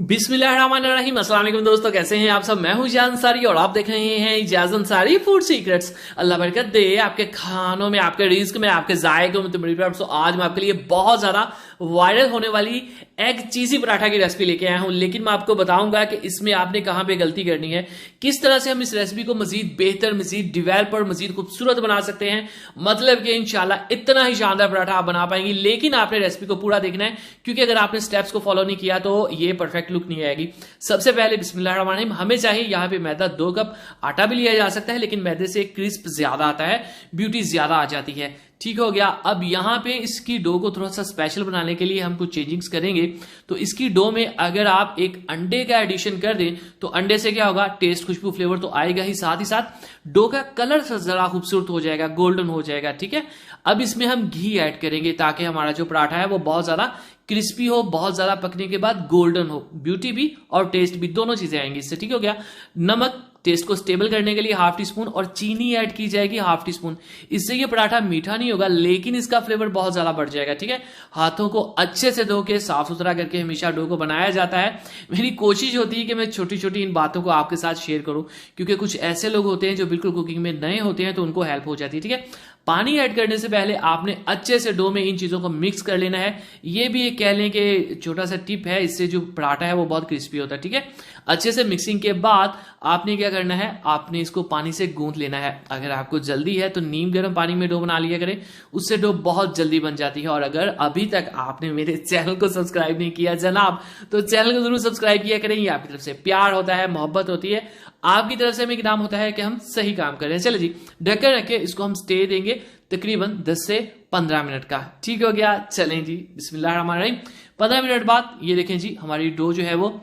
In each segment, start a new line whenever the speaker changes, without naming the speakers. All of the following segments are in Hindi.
बिस्मिल्लाहिर्रहमानिर्रहीम। अस्सलाम वालेकुम दोस्तों, कैसे हैं आप सब। मैं हूं इजाज़ अंसारी और आप देख रहे हैं इजाज़ अंसारी फूड सीक्रेट्स। अल्लाह बरकत दे आपके खानों में, आपके रिस्क में, आपके जायकों में। तो मेरी तरफ से आज मैं आपके लिए बहुत ज्यादा वायरल होने वाली एग चीजी पराठा की रेसिपी लेके आया हूं। लेकिन मैं आपको बताऊंगा कि इसमें आपने कहां पे गलती करनी है, किस तरह से हम इस रेसिपी को मजीद बेहतर, मजीद डिवेलप और मजीद खूबसूरत बना सकते हैं। मतलब कि इंशाल्लाह इतना ही शानदार पराठा आप बना पाएंगे। लेकिन आपने रेसिपी को पूरा देखना है, क्योंकि अगर आपने स्टेप्स को फॉलो नहीं किया तो ये परफेक्ट लुक नहीं आएगी। सबसे पहले बिस्मिल्लाहिर्रहमानिर्रहीम, हमें चाहिए यहाँ पे मैदा 2 कप। आटा भी लिया जा सकता है, लेकिन मैदे से क्रिस्प ज्यादा आता है, ब्यूटी ज्यादा आ जाती है। ठीक हो गया। अब यहां पे इसकी डो को थोड़ा सा स्पेशल बनाने के लिए हम कुछ चेंजिंग्स करेंगे। तो इसकी डो में अगर आप एक अंडे का एडिशन कर दें तो अंडे से क्या होगा, टेस्ट, खुशबू, फ्लेवर तो आएगा ही, साथ डो का कलर जरा खूबसूरत हो जाएगा, गोल्डन हो जाएगा। ठीक है। अब इसमें हम घी ऐड करेंगे ताकि हमारा जो पराठा है वो बहुत ज्यादा क्रिस्पी हो, बहुत ज्यादा पकने के बाद गोल्डन हो, ब्यूटी भी और टेस्ट भी, दोनों चीजें आएंगी इससे। ठीक हो गया। नमक टेस्ट को स्टेबल करने के लिए ½ टी स्पून और चीनी ऐड की जाएगी ½ टी स्पून। इससे ये पराठा मीठा नहीं होगा, लेकिन इसका फ्लेवर बहुत ज्यादा बढ़ जाएगा। ठीक है। हाथों को अच्छे से धो के साफ सुथरा करके हमेशा डो को बनाया जाता है। मेरी कोशिश होती है कि मैं छोटी छोटी इन बातों को आपके साथ शेयर करूं, क्योंकि कुछ ऐसे लोग होते हैं जो बिल्कुल कुकिंग में नए होते हैं, तो उनको हेल्प हो जाती है। ठीक है। पानी ऐड करने से पहले आपने अच्छे से डो में इन चीजों को मिक्स कर लेना है। ये भी एक कह लें कि छोटा सा टिप है, इससे जो पराठा है वो बहुत क्रिस्पी होता है। ठीक है। अच्छे से मिक्सिंग के बाद आपने क्या करना है, आपने इसको पानी से गूंथ लेना है। अगर आपको जल्दी है तो नीम गर्म पानी में डो बना लिया करें, उससे डो बहुत जल्दी बन जाती है। और अगर अभी तक आपने मेरे चैनल को सब्सक्राइब नहीं किया जनाब, तो चैनल को जरूर सब्सक्राइब किया करें। ये आपकी तरफ से प्यार होता है, मोहब्बत होती है, आपकी तरफ से हमें इनाम होता है कि हम सही काम कर रहे हैं। चलिए जी, ढक्कन रखे इसको हम स्टे देंगे तकरीबन 10 से 15 मिनट का। ठीक हो गया। चलें जी, बिस्मिल्लाहिर्रहमानिर्रहीम। 15 मिनट बाद ये देखें जी, हमारी डो जो है वो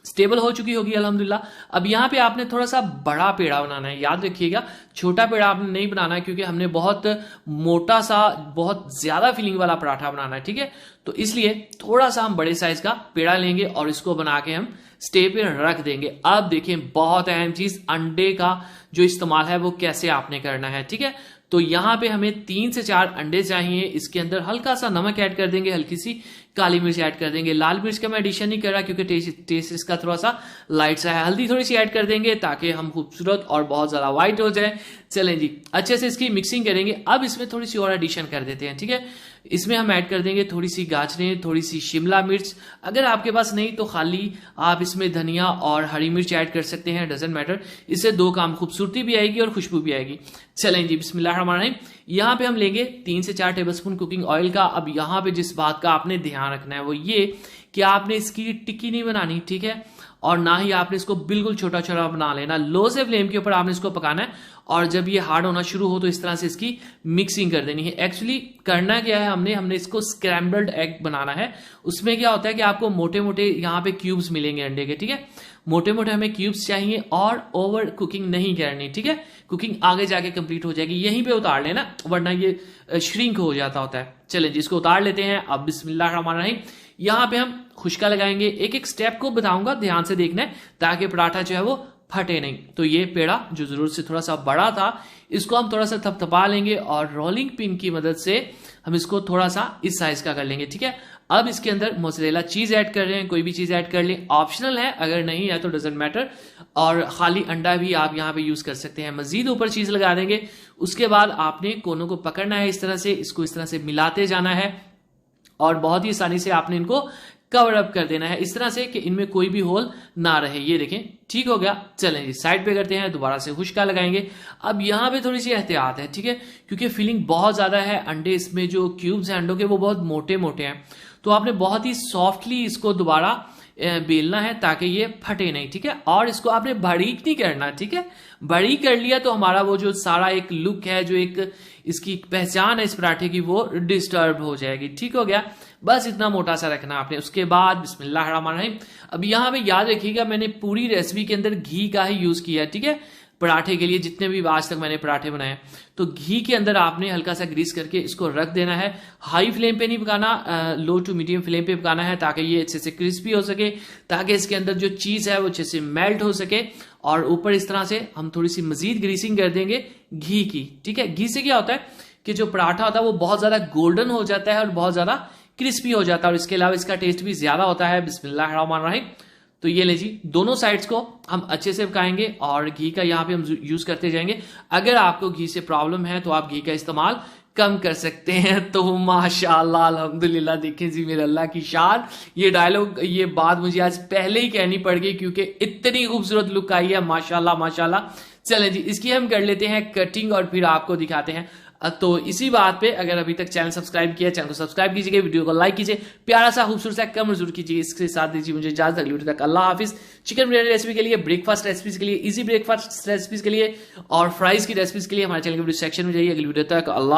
स्टेबल हो चुकी होगी अल्हम्दुलिल्लाह। अब यहां पे आपने थोड़ा सा बड़ा पेड़ा बनाना है। याद रखिएगा, छोटा पेड़ा आपने नहीं बनाना है, क्योंकि हमने बहुत मोटा सा, बहुत ज्यादा फीलिंग वाला पराठा बनाना है। ठीक है। तो इसलिए थोड़ा सा हम बड़े साइज का पेड़ा लेंगे और इसको बना के हम स्टे पे रख देंगे। अब देखें, बहुत अहम चीज, अंडे का जो इस्तेमाल है वो कैसे आपने करना है। ठीक है। तो यहां पे हमें 3 से 4 अंडे चाहिए। इसके अंदर हल्का सा नमक ऐड कर देंगे, हल्की सी काली मिर्च ऐड कर देंगे। लाल मिर्च का मैं एडिशन नहीं कर रहा, क्योंकि टेस्ट इसका थोड़ा सा लाइट सा है। हल्दी थोड़ी सी ऐड कर देंगे ताकि हम खूबसूरत और बहुत ज्यादा व्हाइट हो जाए। चलें जी, अच्छे से इसकी मिक्सिंग करेंगे। अब इसमें थोड़ी सी और एडिशन कर देते हैं। ठीक है। इसमें हम ऐड कर देंगे थोड़ी सी गाजरें, थोड़ी सी शिमला मिर्च। अगर आपके पास नहीं तो खाली आप इसमें धनिया और हरी मिर्च ऐड कर सकते हैं, डजंट मैटर। इससे 2 काम, खूबसूरती भी आएगी और खुशबू भी आएगी। चलें जी, बिस्मिल्लाहिर्रहमानिर्रहीम। यहां पे हम लेंगे 3 से 4 टेबलस्पून कुकिंग ऑयल का। अब यहां पे जिस बात का आपने ध्यान रखना है वो ये कि आपने इसकी टिक्की नहीं बनानी। ठीक है। और ना ही आपने इसको बिल्कुल छोटा छोटा बना लेना। लो से फ्लेम के ऊपर आपने इसको पकाना है, और जब ये हार्ड होना शुरू हो तो इस तरह से इसकी मिक्सिंग कर देनी है। एक्चुअली करना क्या है, हमने इसको स्क्रैम्बल्ड एग बनाना है। उसमें क्या होता है कि आपको मोटे मोटे यहाँ पे क्यूब्स मिलेंगे अंडे के। ठीक है। मोटे मोटे हमें क्यूब्स चाहिए और ओवर कुकिंग नहीं करनी। ठीक है। कुकिंग आगे जाके कंप्लीट हो जाएगी, यहीं पे उतार लेना, वरना ये श्रिंक हो जाता होता है। चलें जी, इसको उतार लेते हैं। अब बिस्मिल्लाहिर्रहमानिर्रहीम, यहां पे हम खुशका लगाएंगे। एक एक स्टेप को बताऊंगा, ध्यान से देखना है ताकि पराठा जो है वो फटे नहीं। तो ये पेड़ा जो जरूरत से थोड़ा सा बड़ा था, इसको हम थोड़ा सा थपथपा लेंगे और रोलिंग पिन की मदद से हम इसको थोड़ा सा इस साइज का कर लेंगे। ठीक है। अब इसके अंदर मोज़रेला चीज ऐड कर रहे हैं, कोई भी चीज ऐड कर लें, ऑप्शनल है, अगर नहीं है तो डजंट मैटर। और खाली अंडा भी आप यहाँ पे यूज कर सकते हैं। मजीद ऊपर चीज लगा देंगे। उसके बाद आपने कोनों को पकड़ना है, इस तरह से इसको इस तरह से मिलाते जाना है और बहुत ही आसानी से आपने इनको कवर अप कर देना है, इस तरह से कि इनमें कोई भी होल ना रहे। ये देखें, ठीक हो गया। चलें जी, साइड पे करते हैं, दोबारा से खुशका लगाएंगे। अब यहां पे थोड़ी सी एहतियात है। ठीक है। क्योंकि फीलिंग बहुत ज्यादा है, अंडे इसमें जो क्यूब्स हैं अंडों के वो बहुत मोटे मोटे हैं, तो आपने बहुत ही सॉफ्टली इसको दोबारा बेलना है ताकि ये फटे नहीं। ठीक है। और इसको आपने बारीक नहीं करना। ठीक है। बारीक कर लिया तो हमारा वो जो सारा एक लुक है, जो एक इसकी पहचान है इस पराठे की, वो डिस्टर्ब हो जाएगी। ठीक हो गया। बस इतना मोटा सा रखना आपने। उसके बाद बिस्मिल्लाहिर्रहमानिर्रहीम, अब यहां पे याद रखिएगा मैंने पूरी रेसिपी के अंदर घी का ही यूज किया है। ठीक है। पराठे के लिए जितने भी आज तक मैंने पराठे बनाए, तो घी के अंदर आपने हल्का सा ग्रीस करके इसको रख देना है। हाई फ्लेम पे नहीं पकाना, लो टू मीडियम फ्लेम पे पकाना है ताकि ये अच्छे से क्रिस्पी हो सके, ताकि इसके अंदर जो चीज है वो अच्छे से मेल्ट हो सके। और ऊपर इस तरह से हम थोड़ी सी मजीद ग्रीसिंग कर देंगे घी की। ठीक है। घी से क्या होता है कि जो पराठा होता है वो बहुत ज्यादा गोल्डन हो जाता है और बहुत ज्यादा क्रिस्पी हो जाता है, और इसके अलावा इसका टेस्ट भी ज्यादा होता है। बिस्मिल्लाहिर्रहमानिर्रहीम, तो ये ले जी, दोनों साइड्स को हम अच्छे से पकाएंगे और घी का यहाँ पे हम यूज करते जाएंगे। अगर आपको घी से प्रॉब्लम है तो आप घी का इस्तेमाल कम कर सकते हैं। तो माशाल्लाह अल्हम्दुलिल्लाह, देखें जी मेरे अल्लाह की शान, ये डायलॉग, ये बात मुझे आज पहले ही कहनी पड़ गई क्योंकि इतनी खूबसूरत लुक आई है, माशाल्लाह माशाल्लाह। चलें जी, इसकी हम कर लेते हैं कटिंग और फिर आपको दिखाते हैं। तो इसी बात पे अगर अभी तक चैनल सब्सक्राइब किया, चैनल को सब्सक्राइब कीजिए, वीडियो को लाइक कीजिए, प्यारा सा खूबसूरत सा कमेंट जरूर कीजिए। इसके साथ दीजिए मुझे इजाजत, अगली वीडियो तक अल्लाह हाफिज। चिकन बिरयानी रेसिपी के लिए, ब्रेकफास्ट रेसिपीज के लिए, इजी ब्रेकफास्ट रेसिपीज के लिए और फ्राइज की रेसिपीज के लिए हमारे चैनल के वीडियो सेक्शन में जाइए। अगली वीडियो तक अल्लाह।